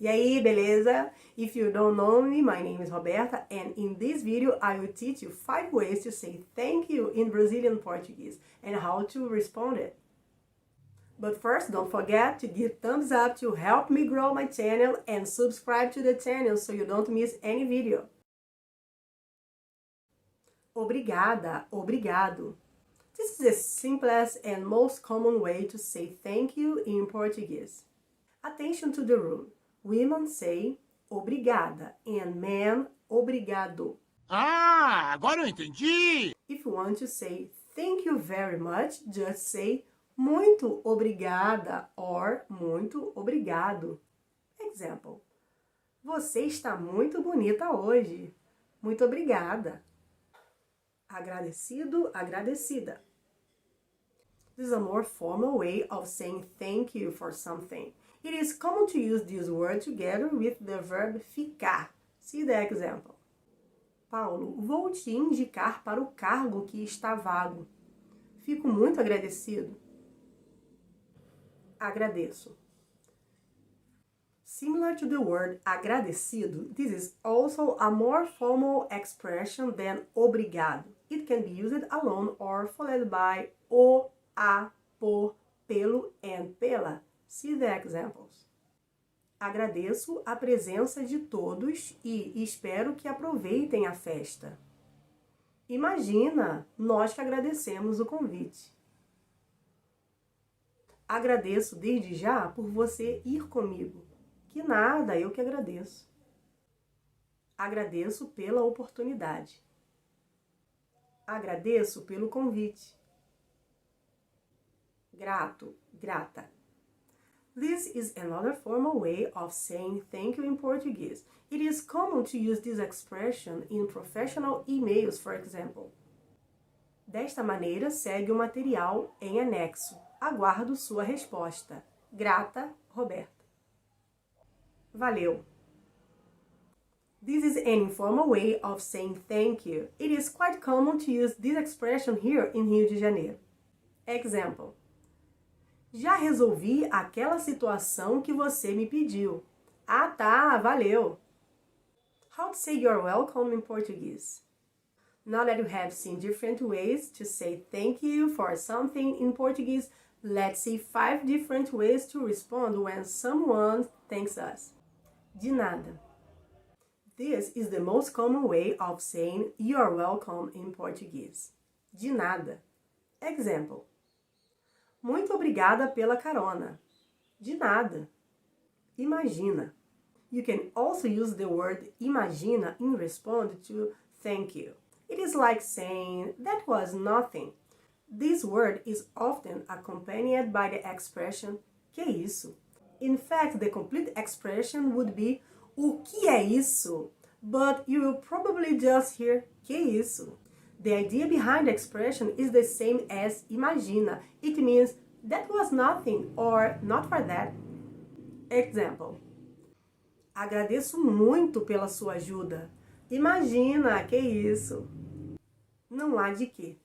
E aí, beleza? If you don't know me, my name is Roberta, and in this video I will teach you 5 ways to say thank you in Brazilian Portuguese and how to respond it. But first, don't forget to give thumbs up to help me grow my channel and subscribe to the channel so you don't miss any video. Obrigada, obrigado. This is the simplest and most common way to say thank you in Portuguese. Attention to the rule. Women say obrigada and men obrigado. Ah, agora eu entendi! If you want to say thank you very much, just say muito obrigada or muito obrigado. Example. Você está muito bonita hoje. Muito obrigada. Agradecido, agradecida. This is a more formal way of saying thank you for something. It is common to use this word together with the verb ficar. See the example. Paulo, vou te indicar para o cargo que está vago. Fico muito agradecido. Agradeço. Similar to the word agradecido, this is also a more formal expression than obrigado. It can be used alone or followed by o, a, por, pelo and pela. See the examples. Agradeço a presença de todos e espero que aproveitem a festa. Imagina, nós que agradecemos o convite. Agradeço desde já por você ir comigo. Que nada, eu que agradeço. Agradeço pela oportunidade. Agradeço pelo convite. Grato, grata. This is another formal way of saying thank you in Portuguese. It is common to use this expression in professional emails, for example. Desta maneira, segue o material em anexo. Aguardo sua resposta. Grata, Roberta. Valeu! This is an informal way of saying thank you. It is quite common to use this expression here in Rio de Janeiro. Example. Já resolvi aquela situação que você me pediu. Ah, tá, valeu! How to say you're welcome in Portuguese? Now that you have seen different ways to say thank you for something in Portuguese, let's see 5 different ways to respond when someone thanks us. De nada. This is the most common way of saying you're welcome in Portuguese. De nada. Example. Muito obrigada pela carona. De nada. Imagina. You can also use the word imagina in response to thank you. It is like saying that was nothing. This word is often accompanied by the expression que isso. In fact, the complete expression would be o que é isso? But you will probably just hear que isso. The idea behind the expression is the same as imagina. It means that was nothing or not for that. Example. Agradeço muito pela sua ajuda. Imagina, que isso? Não há de quê.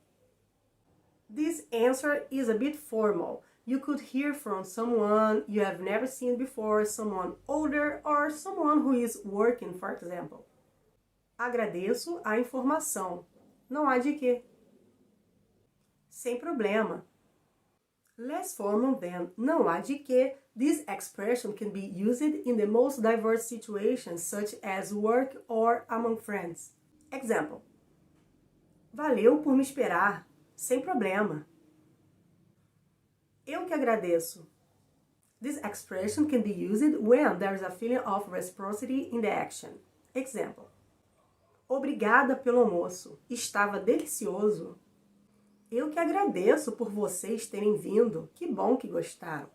This answer is a bit formal. You could hear from someone you have never seen before, someone older, or someone who is working, for example. Agradeço a informação. Não há de quê. Sem problema. Less formal than não há de quê, this expression can be used in the most diverse situations, such as work or among friends. Example. Valeu por me esperar. Sem problema. Eu que agradeço. This expression can be used when there is a feeling of reciprocity in the action. Example. Obrigada pelo almoço. Estava delicioso. Eu que agradeço por vocês terem vindo. Que bom que gostaram.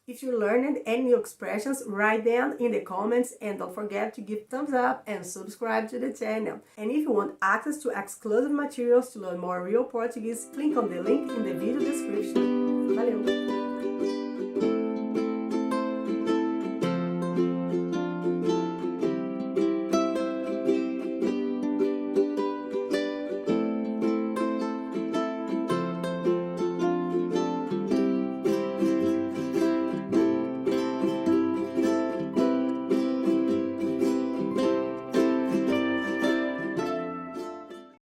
If you learned any new expressions, write them in the comments and don't forget to give thumbs up and subscribe to the channel. And if you want access to exclusive materials to learn more real Portuguese, click on the link in the video description. Valeu!